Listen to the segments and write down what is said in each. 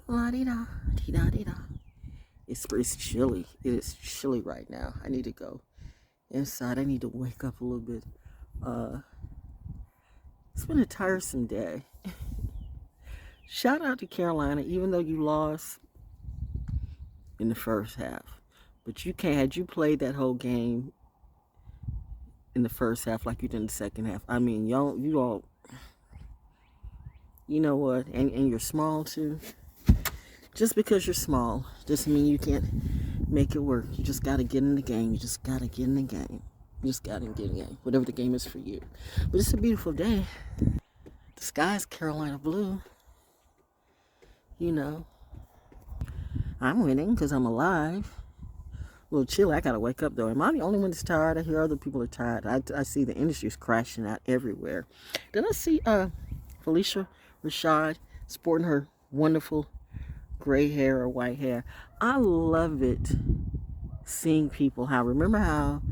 La di da, di da di da. It's chilly. It is chilly right now. I need to go inside. I need to wake up a little bit. Uh, it's been a tiresome day. Shout out to Carolina, even though you lost in the first half. But you can't, had you played that whole game in the first half like you did in the second half, I mean, you all, you know what, and you're small too. Just because you're small doesn't mean you can't make it work. You just got to get in the game. You just got to get in the game. You just got to get in the game, whatever the game is for you. But it's a beautiful day. The sky's Carolina blue. You know, I'm winning because I'm alive. A little chilly. I got to wake up, though. Am I the only one that's tired? I hear other people are tired. I see the industry's crashing out everywhere. Then I see Felicia Rashad sporting her wonderful gray hair or white hair. I love it seeing people remember how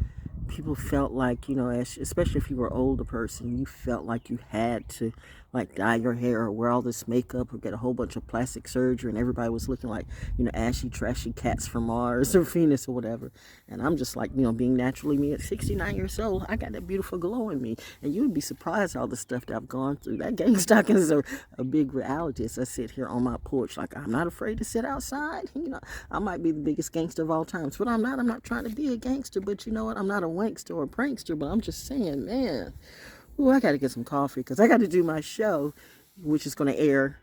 people felt like, you know, especially if you were an older person, you felt like you had to like dye your hair or wear all this makeup or get a whole bunch of plastic surgery, and everybody was looking like, you know, ashy, trashy cats from Mars or Venus or whatever. And I'm just like, you know, being naturally me at 69 years old, I got that beautiful glow in me. And you would be surprised all the stuff that I've gone through. That gang stalking is a big reality as I sit here on my porch. Like, I'm not afraid to sit outside. You know, I might be the biggest gangster of all times, but I'm not. I'm not trying to be a gangster, but you know what? I'm not a wankster or a prankster, but I'm just saying, man, ooh, I got to get some coffee because I got to do my show, which is going to air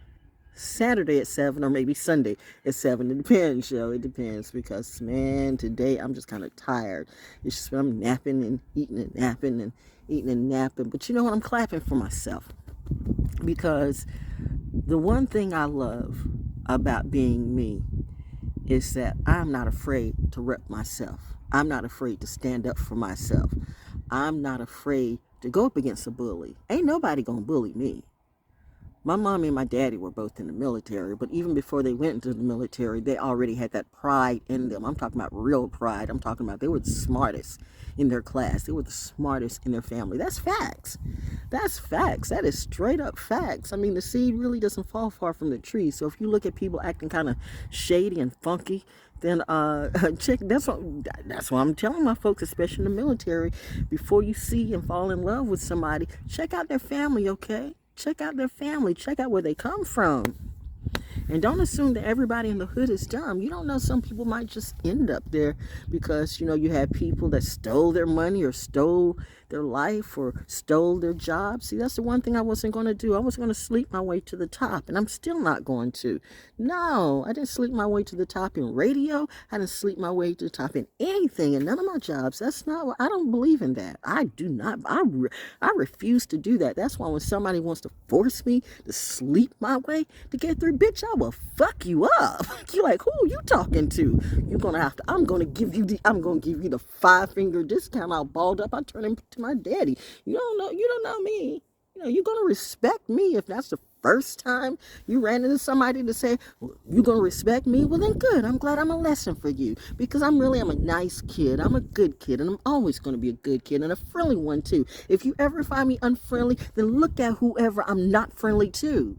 Saturday at 7 or maybe Sunday at 7. It depends, yo. It depends because, man, today I'm just kind of tired. It's just I'm napping and eating and napping and eating and napping. But you know what? I'm clapping for myself because the one thing I love about being me is that I'm not afraid to rep myself. I'm not afraid to stand up for myself. I'm not afraid to go up against a bully. Ain't nobody gonna bully me. My mommy and my daddy were both in the military, but even before they went into the military, they already had that pride in them. I'm talking about real pride. I'm talking about they were the smartest in their class. They were the smartest in their family. That's facts. That's facts. That is straight up facts. I mean, the seed really doesn't fall far from the tree. So if you look at people acting kind of shady and funky, then check. That's what I'm telling my folks, especially in the military. Before you see and fall in love with somebody, check out their family, okay? Check out their family. Check out where they come from. And don't assume that everybody in the hood is dumb. You don't know, some people might just end up there because, you know, you had people that stole their money or stole their life or stole their job. See, that's the one thing I wasn't going to do. I was going to sleep my way to the top, and I'm still not going to. No, I didn't sleep my way to the top in radio. I didn't sleep my way to the top in anything, and none of my jobs. That's not what, I don't believe in that. I do not. I refuse to do that. That's why when somebody wants to force me to sleep my way to get through, bitch, I will fuck you up. You're like, who are you talking to? You're going to have to, I'm going to give you the 5-finger discount. I'll balled up. I turn into my daddy. You don't know me. You know, you're going to respect me if that's the first time you ran into somebody to say, well, you're going to respect me. Well, then good. I'm glad I'm a lesson for you because I'm a nice kid. I'm a good kid, and I'm always going to be a good kid and a friendly one too. If you ever find me unfriendly, then look at whoever I'm not friendly to.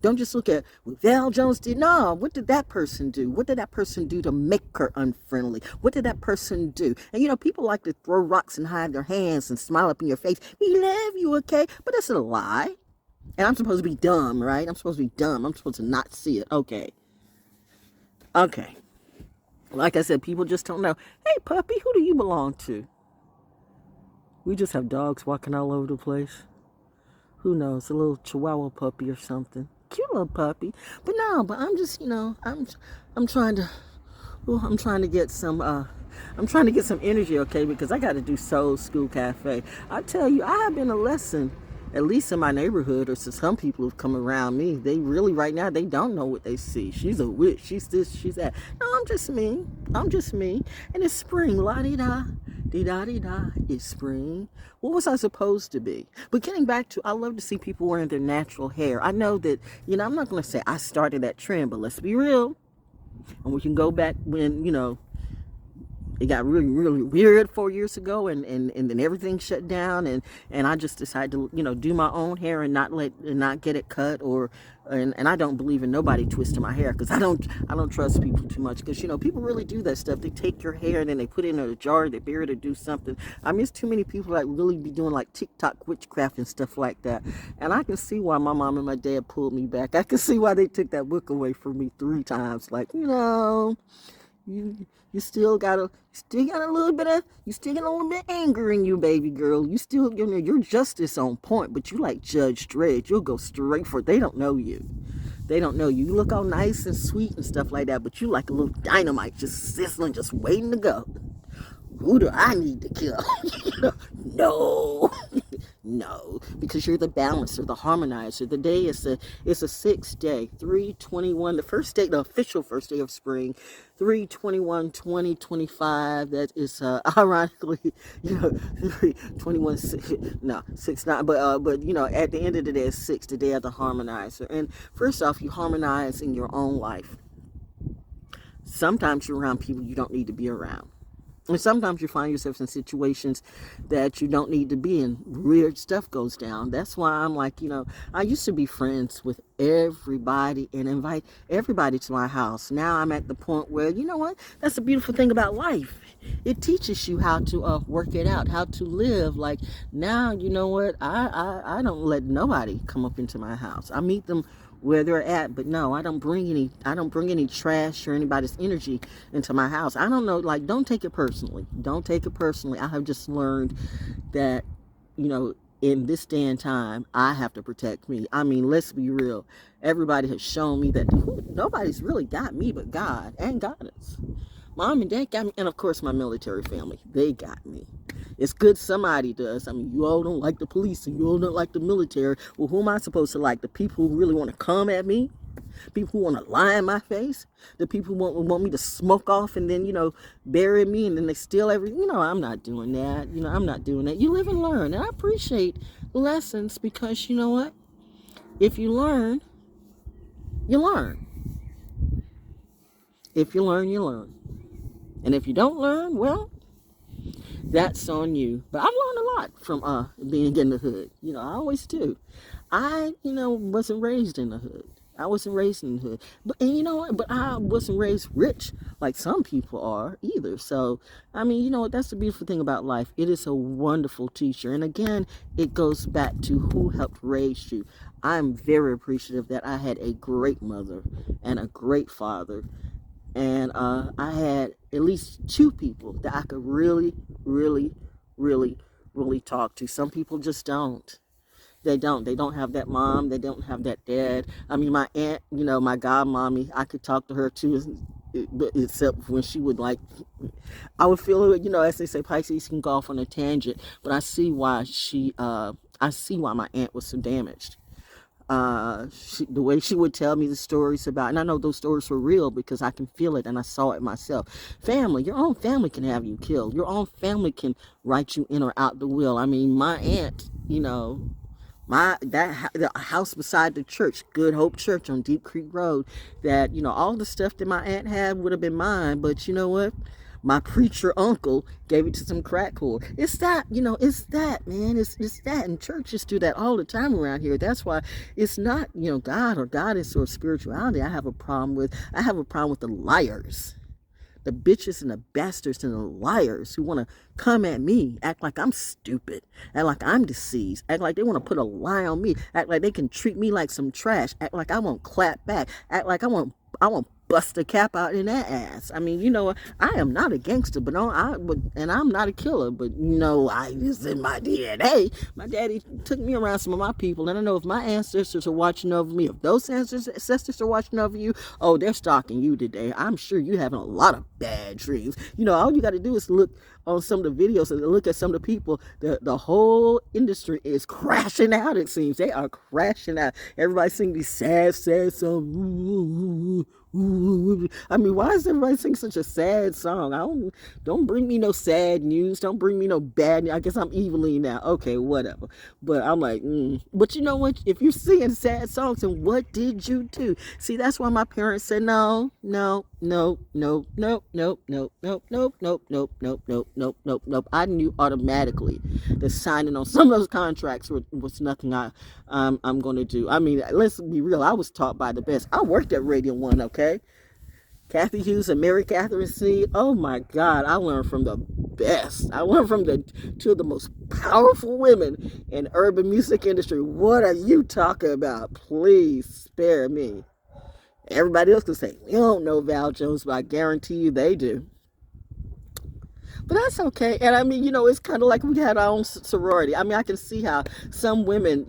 Don't just look at what ValJones did. No, what did that person do? What did that person do to make her unfriendly? What did that person do? And, you know, people like to throw rocks and hide their hands and smile up in your face. We love you, okay? But that's a lie. And I'm supposed to be dumb, right? I'm supposed to be dumb. I'm supposed to not see it. Okay. Okay. Like I said, people just don't know. Hey, puppy, who do you belong to? We just have dogs walking all over the place. Who knows? A little Chihuahua puppy or something. Cute little puppy. But I'm just, you know, I'm trying to get some energy, okay, because I got to do Soul School Cafe. I tell you, I have been a lesson, at least in my neighborhood, or to some people who've come around me. They really, right now, they don't know what they see. She's a witch. She's this, she's that. No, I'm just me. And it's spring. La-di-da. Dee-da-dee-da, it's spring. What was I supposed to be? But getting back to, I love to see people wearing their natural hair. I know that, you know, I'm not going to say I started that trend, but let's be real. And we can go back when, you know, it got really, really weird 4 years ago, and then everything shut down, and I just decided to, do my own hair and not get it cut, or and I don't believe in nobody twisting my hair, because I don't trust people too much, because people really do that stuff. They take your hair and then they put it in a jar, they bury it or do something. I mean, there's too many people that really be doing like TikTok witchcraft and stuff like that, and I can see why my mom and my dad pulled me back. I can see why they took that book away from me 3 times. Like, you still got a little bit of anger in you, baby girl. You still, your justice on point, but you like Judge Dredd. You'll go straight for it. They don't know you. They don't know you. You look all nice and sweet and stuff like that, but you like a little dynamite, just sizzling, just waiting to go. Who do I need to kill? No. No, because you're the balancer, the harmonizer. The day is a 6th day, 3/21, the official first day of spring, 3/21/2025. That is ironically, 21, 6 9. But at the end of the day, it's 6, the day of the harmonizer. And first off, you harmonize in your own life. Sometimes you're around people you don't need to be around. And sometimes you find yourself in situations that you don't need to be in. Weird stuff goes down. That's why I'm like, I used to be friends with everybody and invite everybody to my house. Now I'm at the point where, you know what? That's the beautiful thing about life. It teaches you how to work it out, how to live. Like, now, you know what? I don't let nobody come up into my house. I meet them where they're at, but no, I don't bring any trash or anybody's energy into my house. I don't know, like, don't take it personally. Don't take it personally. I have just learned that, in this day and time, I have to protect me. I mean, let's be real. Everybody has shown me that nobody's really got me but God and Goddess. Mom and Dad got me, and of course my military family, they got me. It's good somebody does. I mean, you all don't like the police and you all don't like the military. Well, who am I supposed to like? The people who really want to come at me? People who want to lie in my face? The people who want me to smoke off and then, bury me and then they steal everything? I'm not doing that. I'm not doing that. You live and learn. And I appreciate lessons because, you know what? If you learn, you learn. If you learn, you learn. And if you don't learn, well, that's on you. But I've learned a lot from being in the hood. I always do. I, wasn't raised in the hood. I wasn't raised in the hood. And you know what? But I wasn't raised rich like some people are either. So, I mean, you know what? That's the beautiful thing about life. It is a wonderful teacher. And again, it goes back to who helped raise you. I'm very appreciative that I had a great mother and a great father. And I had at least 2 people that I could really, really, really, really talk to. Some people just don't. They don't have that mom. They don't have that dad. I mean, my aunt, my godmommy, I could talk to her too, except when she would I would feel, as they say, Pisces can go off on a tangent, but I see why my aunt was so damaged. The way she would tell me the stories about, and I know those stories were real because I can feel it and I saw it myself. Family, your own family can have you killed. Your own family can write you in or out the will. I mean, my aunt, the house beside the church, Good Hope Church on Deep Creek Road, that, all the stuff that my aunt had would have been mine, but you know what? My preacher uncle gave it to some crack whore. It's that, it's that, man. It's that. And churches do that all the time around here. That's why it's not, God or goddess or spirituality I have a problem with. I have a problem with the liars. The bitches and the bastards and the liars who want to come at me, act like I'm stupid, act like I'm deceased, act like they want to put a lie on me, act like they can treat me like some trash, act like I won't clap back, act like I won't bust a cap out in that ass. I mean, I am not a gangster, and I'm not a killer, but it's in my DNA. My daddy took me around some of my people, and I know if my ancestors are watching over me, if those ancestors are watching over you, oh, they're stalking you today. I'm sure you're having a lot of bad dreams. All you got to do is look on some of the videos and look at some of the people. The whole industry is crashing out, it seems. They are crashing out. Everybody's singing these sad songs. I mean, why is everybody singing such a sad song? Don't bring me no sad news. Don't bring me no bad news. I guess I'm evilly now. Okay, whatever. But I'm like, But you know what? If you're singing sad songs, then what did you do? See, that's why my parents said no, no, no, no, no, no, no, no, no, no, no, no, no, no, no, no. I knew automatically that signing on some of those contracts was nothing I'm going to do. I mean, let's be real. I was taught by the best. I worked at Radio 1, okay? Kathy Hughes and Mary Catherine C. Oh my God, I learned from the best. I learned from two of the most powerful women in urban music industry. What are you talking about? Please spare me. Everybody else can say, we don't know Val Jones, but I guarantee you they do. But that's okay. And I mean, it's kind of like we had our own sorority. I mean, I can see how some women,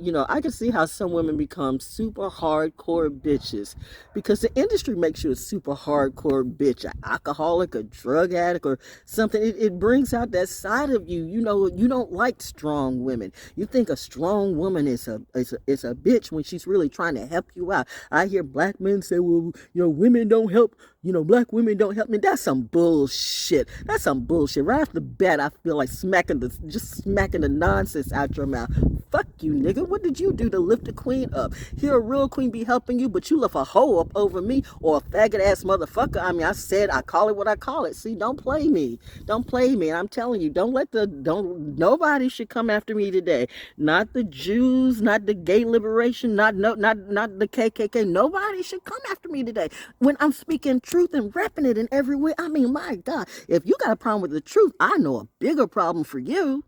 become super hardcore bitches because the industry makes you a super hardcore bitch, an alcoholic, a drug addict, or something. It brings out that side of you. You don't like strong women. You think a strong woman is a bitch when she's really trying to help you out. I hear black men say, well, women don't help. Black women don't help me. That's some bullshit. That's some bullshit. Right off the bat, I feel like smacking the nonsense out your mouth. Fuck you, nigga. What did you do to lift the queen up? Here, a real queen be helping you, but you lift a hoe up over me or a faggot ass motherfucker. I mean, I call it what I call it. See, don't play me. Don't play me. And I'm telling you, nobody should come after me today. Not the Jews, not the gay liberation, not the KKK. Nobody should come after me today. When I'm speaking truth and repping it in every way, I mean, my God, if you got a problem with the truth, I know a bigger problem for you.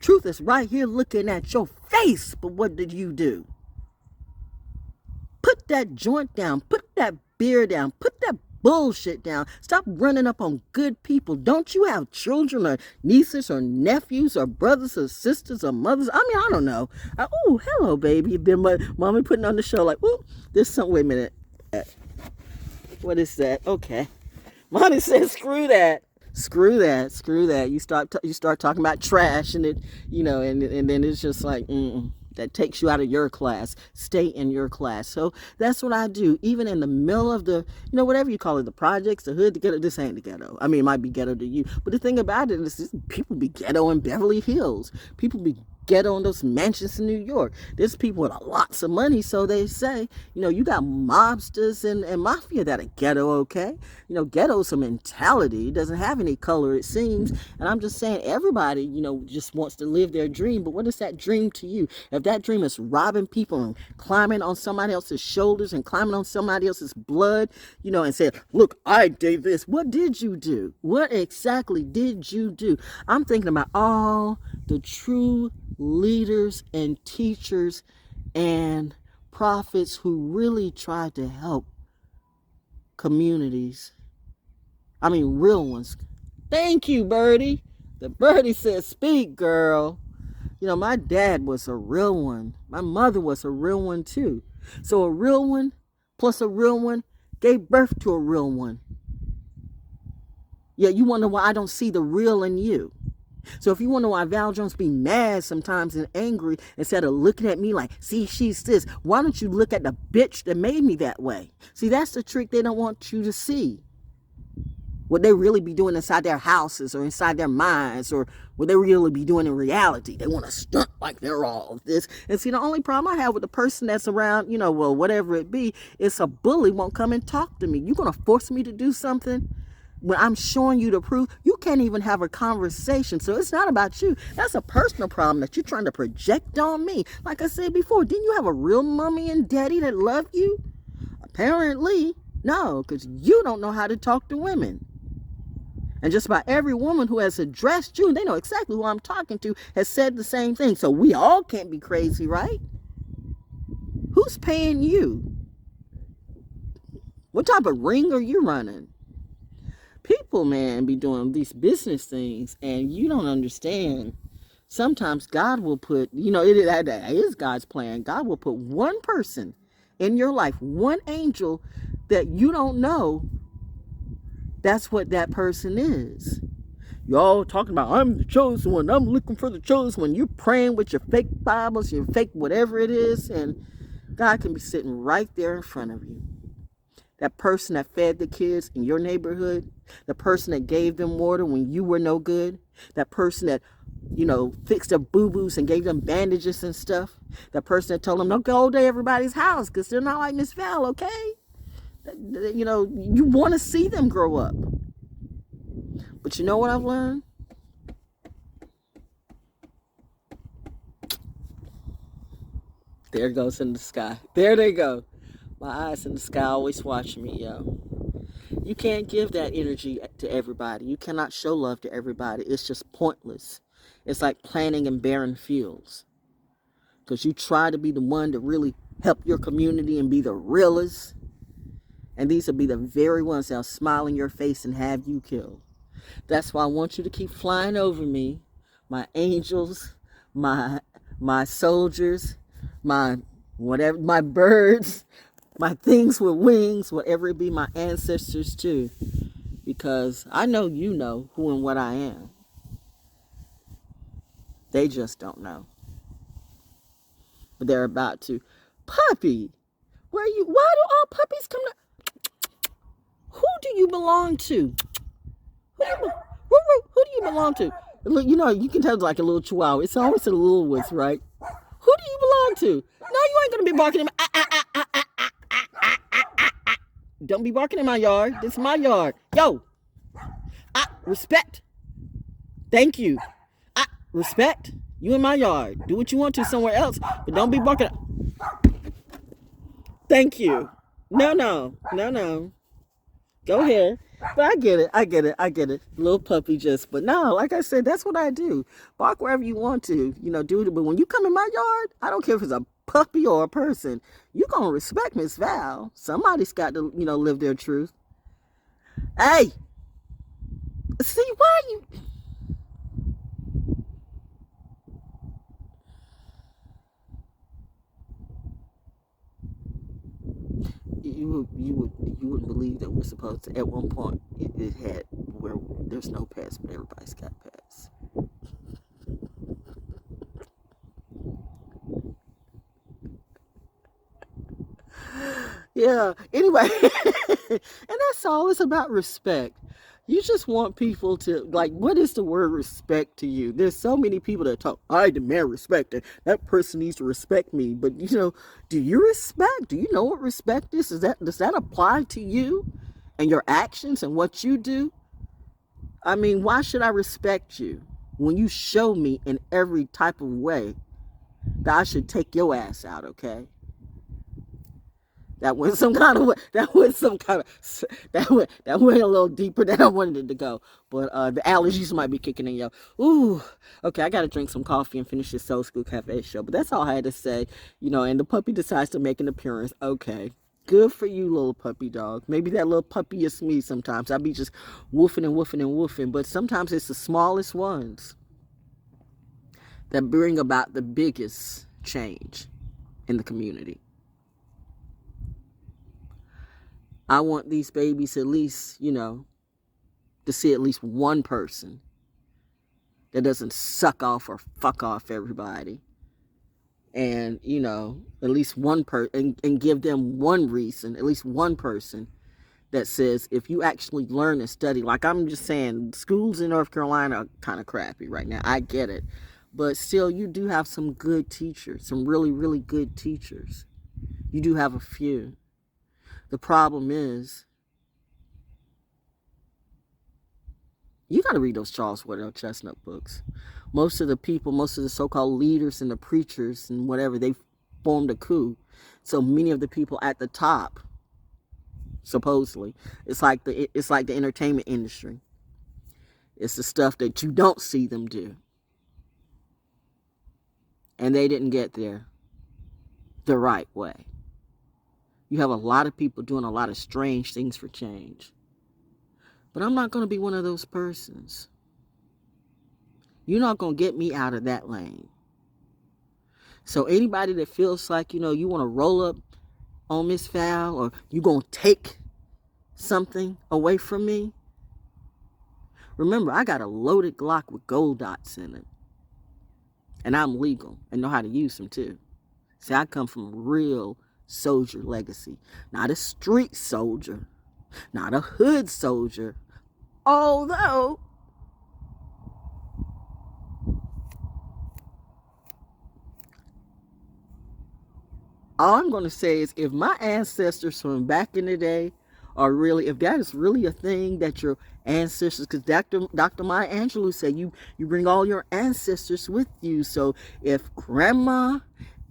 Truth is right here looking at your face, but what did you do? Put that joint down, put that beer down, put that bullshit down. Stop running up on good people. Don't you have children or nieces or nephews or brothers or sisters or mothers? I mean, I don't know. Oh, hello, baby. Then my mommy putting on the show like, oh, there's some, wait a minute. What is that? Okay. Mommy says, screw that. Screw that. You start talking about trash and it, and then it's just like, that takes you out of your class. Stay in your class. So that's what I do. Even in the middle of the, whatever you call it, the projects, the hood, the ghetto. This ain't the ghetto. I mean, it might be ghetto to you. But the thing about it is people be ghetto in Beverly Hills. People be ghetto in those mansions in New York. There's people with lots of money. So they say, you got mobsters and mafia that are ghetto, okay? Ghetto's a mentality. It doesn't have any color, it seems. And I'm just saying, everybody, just wants to live their dream. But what is that dream to you? If that dream is robbing people and climbing on somebody else's shoulders and climbing on somebody else's blood, and saying, look, I did this. What did you do? What exactly did you do? I'm thinking about all the true leaders and teachers and prophets who really tried to help communities. I mean, real ones. Thank you, Birdie. The Birdie says, speak, girl. My dad was a real one. My mother was a real one, too. So a real one plus a real one gave birth to a real one. Yeah, you wonder why I don't see the real in you. So if you wonder why Val Jones be mad sometimes and angry instead of looking at me like, see, she's this, why don't you look at the bitch that made me that way? See, that's the trick they don't want you to see. What they really be doing inside their houses or inside their minds, or what they really be doing in reality. They want to stunt like they're all of this. And see, the only problem I have with the person that's around, whatever it be, is a bully won't come and talk to me. You're going to force me to do something when I'm showing you the proof. You can't even have a conversation. So it's not about you. That's a personal problem that you're trying to project on me. Like I said before, didn't you have a real mommy and daddy that loved you? Apparently, no, because you don't know how to talk to women. And just about every woman who has addressed you, they know exactly who I'm talking to, has said the same thing. So we all can't be crazy, right? Who's paying you? What type of ring are you running? People, man, be doing these business things, and you don't understand. Sometimes God will put, that is God's plan. God will put one person in your life, one angel that you don't know. That's what that person is. Y'all talking about, I'm the chosen one. I'm looking for the chosen one. You're praying with your fake Bibles, your fake whatever it is. And God can be sitting right there in front of you. That person that fed the kids in your neighborhood, the person that gave them water when you were no good, that person that, fixed their boo-boos and gave them bandages and stuff, that person that told them, don't go to everybody's house because they're not like Miss Val, okay? You want to see them grow up. But you know what I've learned? There it goes in the sky. There they go. My eyes in the sky always watching me, yo. You can't give that energy to everybody. You cannot show love to everybody. It's just pointless. It's like planting in barren fields. Because you try to be the one to really help your community and be the realest. And these will be the very ones that'll smile in your face and have you killed. That's why I want you to keep flying over me. My angels, my soldiers, my whatever, my birds, my things with wings, whatever it be, my ancestors too. Because I know you know who and what I am. They just don't know. But they're about to. Puppy, why do all puppies come to? Who do you belong to? Who do you belong to? Look, you can tell it's like a little chihuahua. It's always the little ones, right? Who do you belong to? No, you ain't gonna be barking in my Don't be barking in my yard. This is my yard. Yo. Respect. Thank you. Respect. You in my yard. Do what you want to somewhere else, but don't be barking. Thank you. No. Go ahead. But I get it. Little puppy but no, like I said, that's what I do. Bark wherever you want to, do it. But when you come in my yard, I don't care if it's a puppy or a person. You gonna respect Miss Val. Somebody's got to, live their truth. Hey, see why you wouldn't believe that we're supposed to. At one point, it had where there's no pets, but everybody's got pets. Yeah. Anyway, and that's all. It's about respect. You just want people to, like, what is the word respect to you? There's so many people that talk, I demand respect, and that person needs to respect me. But, do you respect? Do you know what respect is? Does that apply to you and your actions and what you do? I mean, why should I respect you when you show me in every type of way that I should take your ass out, okay? That went some kind of way. That went a little deeper than I wanted it to go. But the allergies might be kicking in, yo. Ooh, okay, I got to drink some coffee and finish this Soul School Cafe show. But that's all I had to say, and the puppy decides to make an appearance. Okay, good for you, little puppy dog. Maybe that little puppy is me sometimes. I be just woofing and woofing and woofing. But sometimes it's the smallest ones that bring about the biggest change in the community. I want these babies at least, to see at least one person that doesn't suck off or fuck off everybody. And, at least one person, and give them one reason, at least one person that says, if you actually learn and study, like I'm just saying, schools in North Carolina are kind of crappy right now. I get it. But still, you do have some good teachers, some really, really good teachers. You do have a few. The problem is, you got to read those Charles Woodrow Chestnut books. Most of the so-called leaders and the preachers and whatever, they formed a coup. So many of the people at the top, supposedly, it's like the entertainment industry. It's the stuff that you don't see them do. And they didn't get there the right way. You have a lot of people doing a lot of strange things for change. But I'm not going to be one of those persons. You're not going to get me out of that lane. So anybody that feels like, you want to roll up on Miss Val, or you going to take something away from me, remember, I got a loaded Glock with gold dots in it. And I'm legal and know how to use them too. See, I come from real soldier legacy. Not a street soldier, not a hood soldier. Although, all I'm going to say is if my ancestors from back in the day are really, if that is really a thing that your ancestors, because Dr. Maya Angelou said you bring all your ancestors with you. So if grandma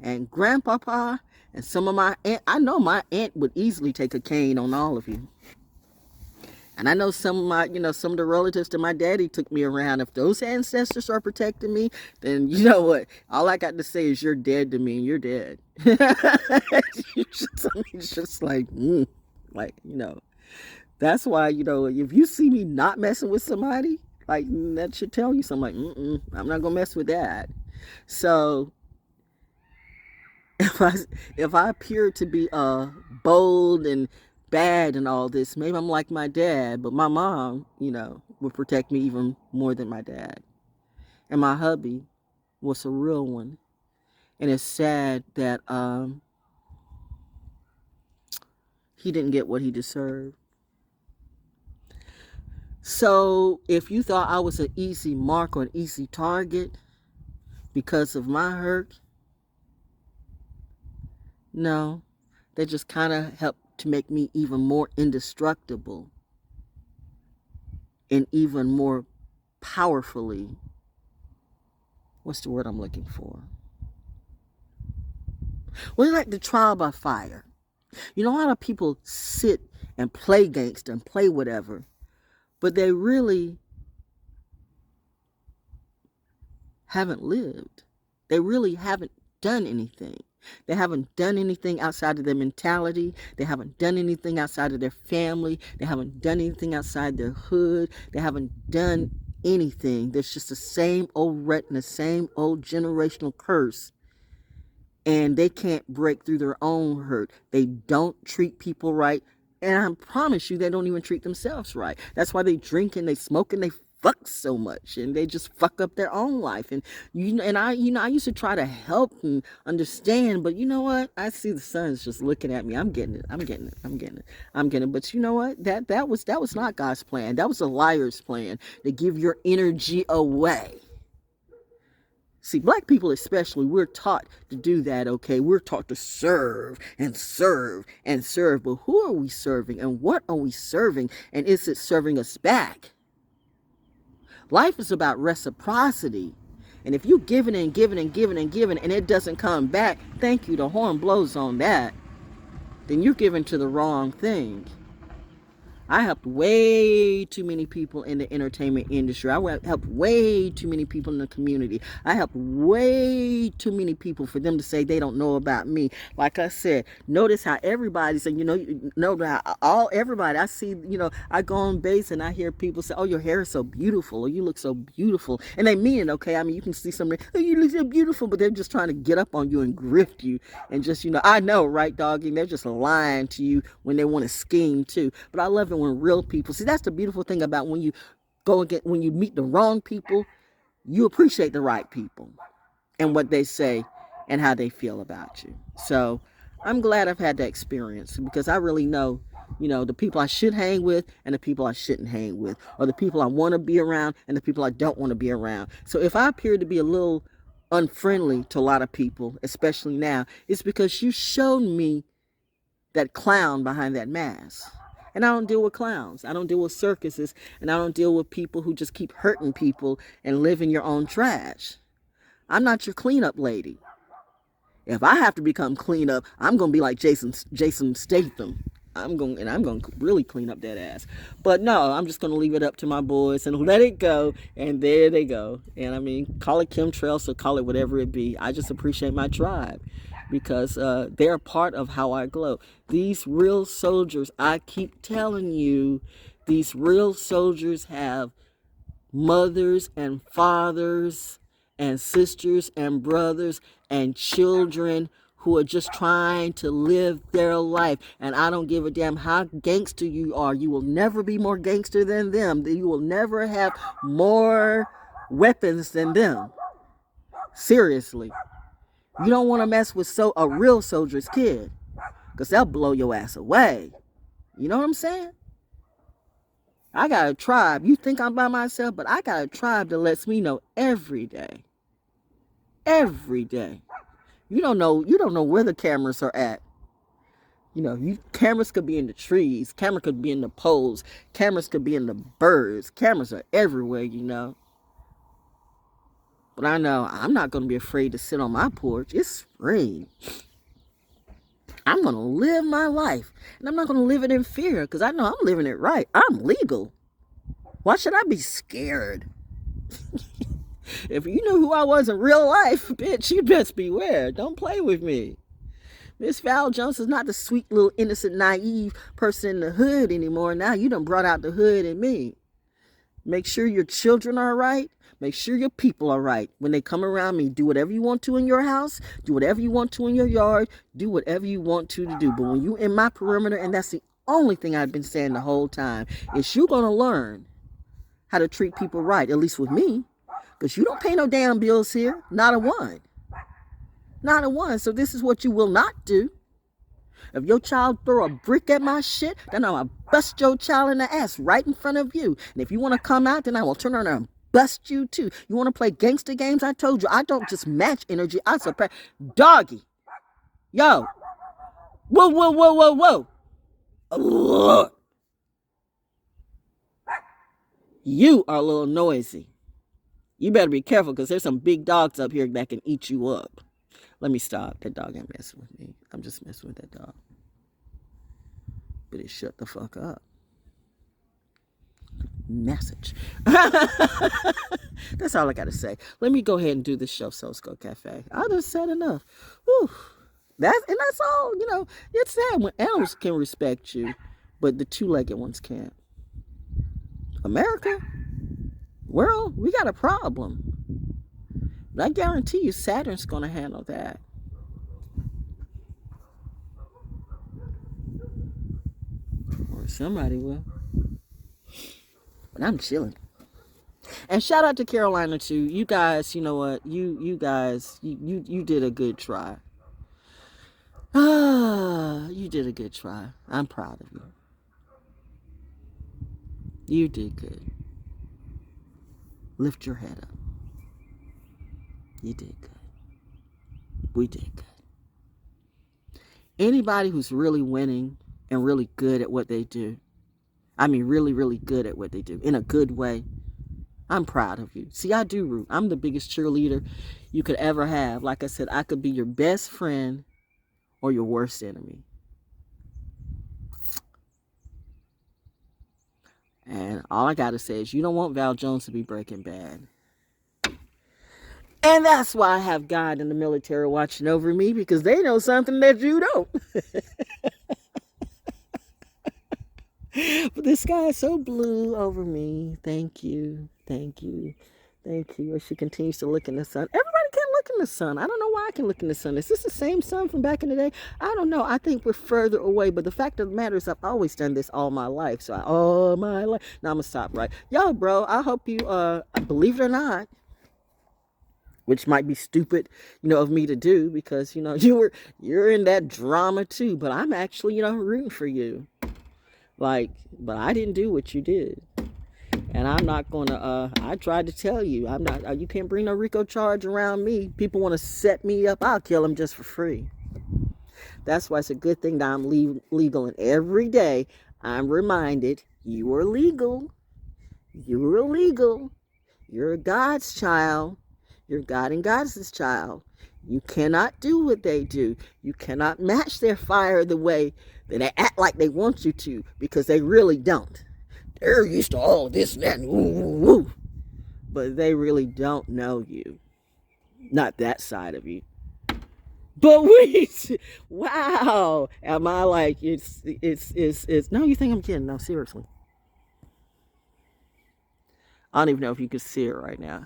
and grandpapa and some of my aunt, I know my aunt would easily take a cane on all of you. And I know some of my, some of the relatives to my daddy took me around. If those ancestors are protecting me, then you know what? All I got to say is you're dead to me and you're dead. It's just like, that's why, if you see me not messing with somebody, like that should tell you something like, I'm not going to mess with that. So if I appear to be bold and bad and all this, maybe I'm like my dad, but my mom, would protect me even more than my dad. And my hubby was a real one. And it's sad that he didn't get what he deserved. So if you thought I was an easy mark or an easy target because of my hurt, no, that just kind of helped to make me even more indestructible and even more powerfully, what's the word I'm looking for? Well, it's like the trial by fire. A lot of people sit and play gangster and play whatever, but they really haven't lived. They really haven't done anything. They haven't done anything outside of their mentality. They haven't done anything outside of their family. They haven't done anything outside their hood. They haven't done anything. There's just the same old rut and the same old generational curse. And they can't break through their own hurt. They don't treat people right. And I promise you, they don't even treat themselves right. That's why they drink and they smoke and they fuck so much, and they just fuck up their own life. And I used to try to help and understand, but you know what? I see the sun's just looking at me. I'm getting it. But you know what? That was not God's plan. That was a liar's plan to give your energy away. See, black people especially, we're taught to do that, okay? We're taught to serve and serve and serve. But who are we serving and what are we serving? And is it serving us back? Life is about reciprocity. And if you're giving and giving and giving and giving and it doesn't come back, thank you, the horn blows on that, then you're giving to the wrong thing. I helped way too many people in the entertainment industry. I helped way too many people in the community. I helped way too many people for them to say they don't know about me. Like I said, notice how everybody said, everybody, I see, I go on base and I hear people say, oh, your hair is so beautiful, or you look so beautiful. And they mean it, okay? I mean, you can see somebody, oh, you look so beautiful, but they're just trying to get up on you and grift you. And just, I know, right, doggy? They're just lying to you when they want to scheme too. But I love it when real people, see, that's the beautiful thing about when you when you meet the wrong people, you appreciate the right people and what they say and how they feel about you. So I'm glad I've had that experience, because I really know, the people I should hang with and the people I shouldn't hang with, or the people I want to be around and the people I don't want to be around. So if I appear to be a little unfriendly to a lot of people, especially now, it's because you showed me that clown behind that mask. And I don't deal with clowns. I don't deal with circuses. And I don't deal with people who just keep hurting people and live in your own trash. I'm not your cleanup lady. If I have to become cleanup, I'm going to be like Jason Statham. I'm going to really clean up that ass. But no, I'm just going to leave it up to my boys and let it go. And there they go. And I mean, call it chemtrails or call it whatever it be. I just appreciate my tribe, because they're a part of how I glow. These real soldiers, I keep telling you, these real soldiers have mothers and fathers and sisters and brothers and children who are just trying to live their life. And I don't give a damn how gangster you are. You will never be more gangster than them. You will never have more weapons than them. Seriously. You don't want to mess with a real soldier's kid. because they'll blow your ass away. You know what I'm saying? I got a tribe. You think I'm by myself, but I got a tribe that lets me know every day. Every day. You don't know where the cameras are at. You know, cameras could be in the trees. Camera could be in the poles. Cameras could be in the birds. Cameras are everywhere, you know. But I know I'm not going to be afraid to sit on my porch. It's spring. I'm going to live my life. And I'm not going to live it in fear because I know I'm living it right. I'm legal. Why should I be scared? If you knew who I was in real life, bitch, you best beware. Don't play with me. Miss ValJones is not the sweet little innocent naive person in the hood anymore. Now you done brought out the hood in me. Make sure your children are right. Make sure your people are right. When they come around me, do whatever you want to in your house. Do whatever you want to in your yard. Do whatever you want to do. But when you in my perimeter, and that's the only thing I've been saying the whole time, is you're going to learn how to treat people right, at least with me. Because you don't pay no damn bills here. Not a one. Not a one. So this is what you will not do. If your child throw a brick at my shit, then I'm going to bust your child in the ass right in front of you. And if you want to come out, then I will turn around and bust you too. You want to play gangster games? I told you, I don't just match energy. I surprise. Doggy. Yo. Whoa, whoa, whoa, whoa, whoa. Ugh. You are a little noisy. You better be careful because there's some big dogs up here that can eat you up. Let me stop. That dog ain't messing with me. I'm just messing with that dog. But it shut the fuck up. Message. That's all I got to say. Let me go ahead and do this show, Soul's Go Cafe. I just said enough. Whew. That's all, you know. It's sad when animals can respect you, but the two-legged ones can't. America? World? We got a problem. But I guarantee you Saturn's going to handle that. Or somebody will. But I'm chilling. And shout out to Carolina too. You guys, you know what? You guys, you did a good try. You did a good try. I'm proud of you. You did good. Lift your head up. You did good. We did good. Anybody who's really winning and really good at what they do, I mean really, really good at what they do, in a good way, I'm proud of you. See, I do root. I'm the biggest cheerleader you could ever have. Like I said, I could be your best friend or your worst enemy. And all I got to say is you don't want ValJones to be Breaking Bad. And that's why I have God in the military watching over me, because they know something that you don't. But the sky is so blue over me. Thank you. Thank you. Thank you. As she continues to look in the sun. Everybody can look in the sun. I don't know why I can look in the sun. Is this the same sun from back in the day? I don't know. I think we're further away. But the fact of the matter is I've always done this all my life. So all my life. Now I'm going to stop right. Yo, bro, I hope you, believe it or not, which might be stupid, you know, of me to do because, you know, you're in that drama too. But I'm actually, you know, rooting for you. Like, but I didn't do what you did. And I'm not going to, I tried to tell you, I'm not, you can't bring no RICO charge around me. People want to set me up. I'll kill them just for free. That's why it's a good thing that I'm legal. And every day I'm reminded, you are legal. You are legal. You're God's child. You're God and Goddess's child. You cannot do what they do. You cannot match their fire the way that they act like they want you to, because they really don't. They're used to all this and that, and ooh, ooh. But they really don't know you. Not that side of you. But wait, wow. Am I like, it's, no, you think I'm kidding? No, seriously. I don't even know if you can see it right now.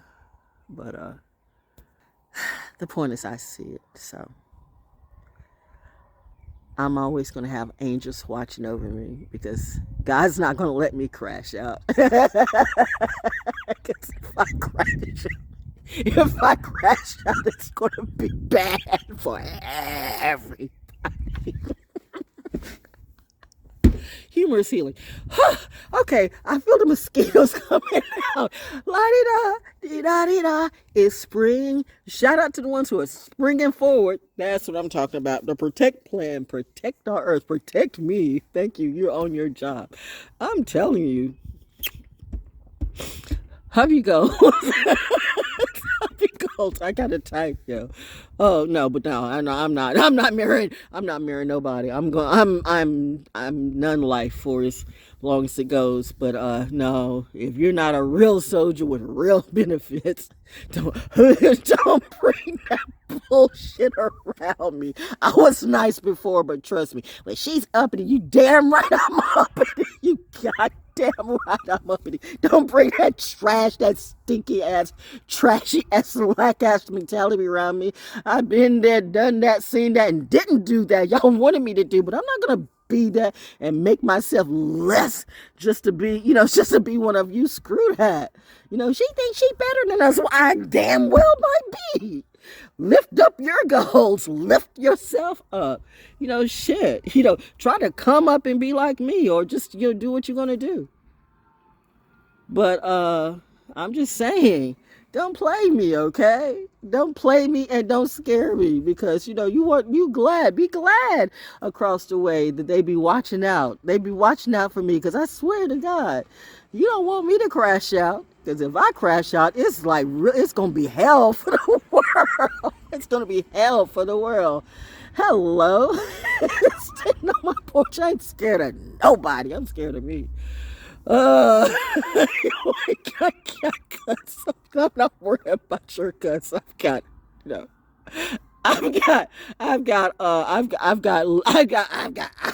But, the point is I see it, so. I'm always going to have angels watching over me because God's not going to let me crash out. Because if I crash out, it's going to be bad for everybody. Humor is healing. Okay, I feel the mosquitoes coming out. La-di-da, it's spring. Shout out to the ones who are springing forward. That's what I'm talking about. The protect plan. Protect our earth. Protect me. Thank you. You're on your job. I'm telling you. How you go? I gotta type, yo. Oh no, but no, I'm not married. I'm not marrying nobody. I'm none life for as long as it goes. But no, if you're not a real soldier with real benefits, don't don't bring that bullshit around me. I was nice before, but trust me, when she's uppity, you damn right I'm uppity. You goddamn right I'm uppity. Don't bring that trash, that stinky ass, trashy ass, whack ass mentality around me. I've been there, done that, seen that, and didn't do that. Y'all wanted me to do, but I'm not gonna be that and make myself less just to be, just to be one of you. Screw that. She thinks she better than us. Well, I damn well might be. Lift up your goals. Lift yourself up. Shit. Try to come up and be like me, or just, do what you're gonna do. But I'm just saying, don't play me, okay? Don't play me and don't scare me, because be glad across the way that they be watching out. They be watching out for me, because I swear to God, you don't want me to crash out. Because if I crash out, it's gonna be hell for the world. It's gonna be hell for the world. Hello, sitting on my porch. I ain't scared of nobody. I'm scared of me. I got cuts. I'm not worried about your cuts. I've got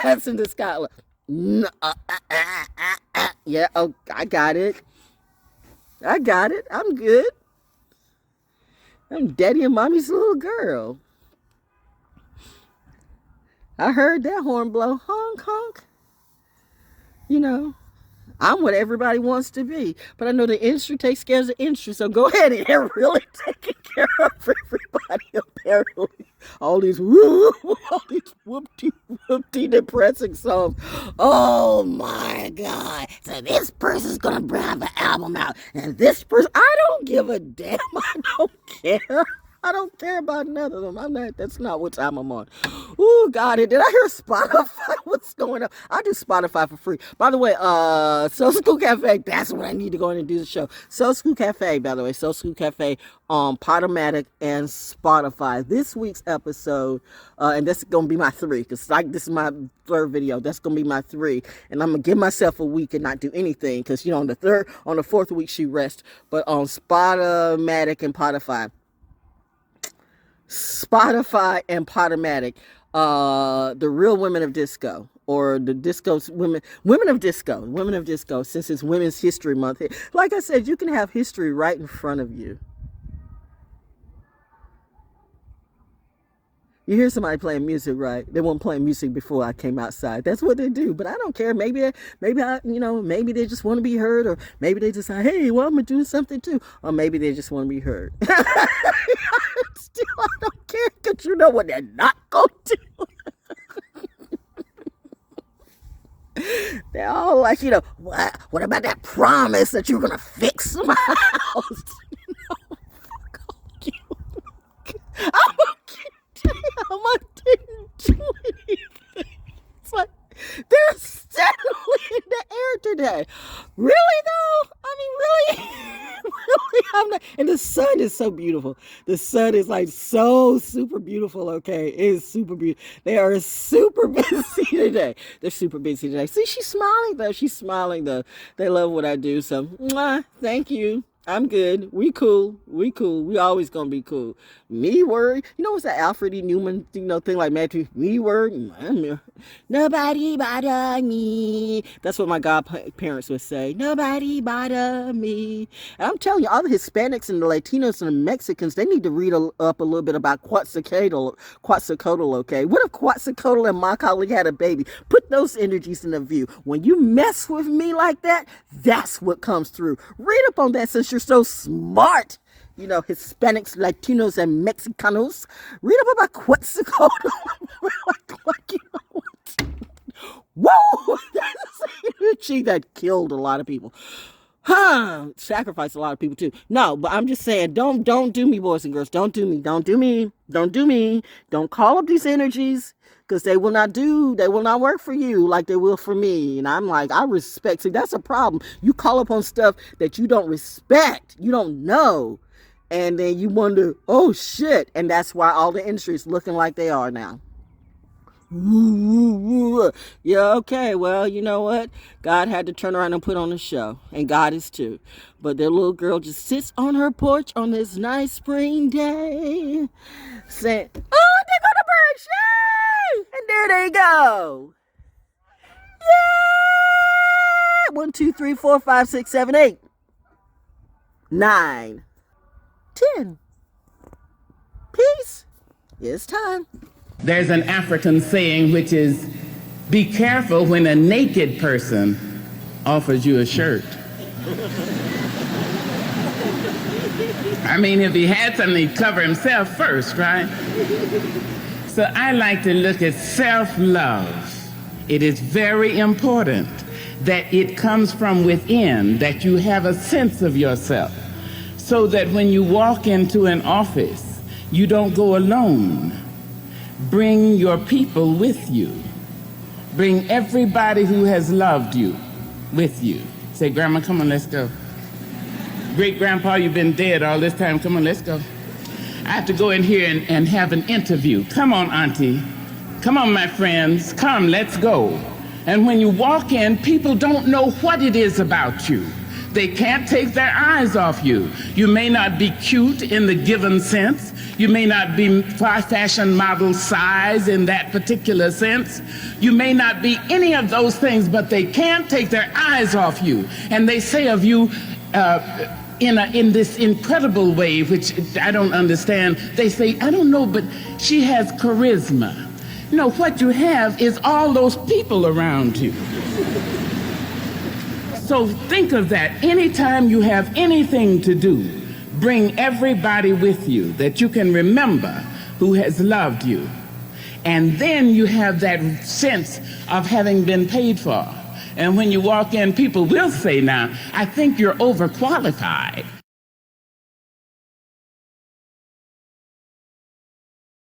eyes in the sky. Yeah, oh, I got it. I'm good. I'm daddy and mommy's little girl. I heard that horn blow. Honk, honk. I'm what everybody wants to be. But I know the industry takes care of the industry, so go ahead and they're really taking care of everybody, apparently. All these whoopty depressing songs. Oh my God. So this person's gonna have an album out, and this person, I don't give a damn. I don't care. I don't care about none of them. That's not what time I'm on. Ooh, God, did I hear Spotify? What's going on? I do Spotify for free. By the way, Soul School Cafe, that's what I need to go in and do the show. Soul School Cafe, by the way, Soul School Cafe on Podomatic and Spotify. This week's episode, and that's going to be my 3, because this is my 3rd video. That's going to be my 3. And I'm going to give myself a week and not do anything, because, on the 4th week, she rests. But on Spodomatic and Spotify and Podomatic, the Real Women of Disco, or the Women of Disco, since it's Women's History Month. Like I said, you can have history right in front of you. You hear somebody playing music, right? They weren't playing music before I came outside. That's what they do. But I don't care. Maybe they just want to be heard, or maybe they just say, hey, well, I'm going to do something too. Or maybe they just want to be heard. Still, I don't care, because you know what they're not going to do. They're all like, what about that promise that you're going to fix my house? Fuck all you. I'm damn, I didn't do anything. It's like, they're steadily in the air today. Really, though? I mean, really? Really? I'm not. And the sun is so beautiful. The sun is like so super beautiful, okay? It is super beautiful. They are super busy today. They're super busy today. See, she's smiling, though. They love what I do, so, thank you. I'm good. We cool. We always gonna be cool. Me worry. What's that Alfred E. Newman, thing like Matthew? Me worry. Nobody bother me. That's what my godparents would say. Nobody bother me. And I'm telling you, all the Hispanics and the Latinos and the Mexicans, they need to read up a little bit about Quetzalcoatl, okay? What if Quetzalcoatl and Macaulay had a baby? Put those energies in the view. When you mess with me like that, that's what comes through. Read up on that, since you're so smart. Hispanics, Latinos, and Mexicanos. Read up about Quetzalcoatl. Whoa, that's She that killed a lot of people. Huh, sacrificed a lot of people too. No, but I'm just saying, don't do me, boys and girls. Don't do me. Don't do me. Don't do me. Don't call up these energies, because they will not work for you like they will for me. And I'm like, I respect. See, that's a problem. You call upon stuff that you don't respect, you don't know, and then you wonder, oh shit. And that's why all the industries looking like they are now. Yeah, okay, well, you know what? God had to turn around and put on a show, and God is too. But their little girl just sits on her porch on this nice spring day, saying, oh, there go the birds, yay! And there they go. Yeah! 1, 2, 3, 4, 5, 6, 7, 8, 9, 10. Peace. It's time. There's an African saying which is, be careful when a naked person offers you a shirt. I mean, if he had something, he'd cover himself first, right? So I like to look at self-love. It is very important that it comes from within, that you have a sense of yourself, so that when you walk into an office, you don't go alone. Bring your people with you. Bring everybody who has loved you with you. Say, Grandma, come on, let's go. Great-grandpa, you've been dead all this time. Come on, let's go. I have to go in here and have an interview. Come on, Auntie. Come on, my friends. Come, let's go. And when you walk in, people don't know what it is about you. They can't take their eyes off you. You may not be cute in the given sense. You may not be fashion model size in that particular sense. You may not be any of those things, but they can't take their eyes off you. And they say of you in this incredible way, which I don't understand. They say, I don't know, but she has charisma. You know, what you have is all those people around you. So think of that. Anytime you have anything to do, bring everybody with you that you can remember who has loved you. And then you have that sense of having been paid for. And when you walk in, people will say now, I think you're overqualified.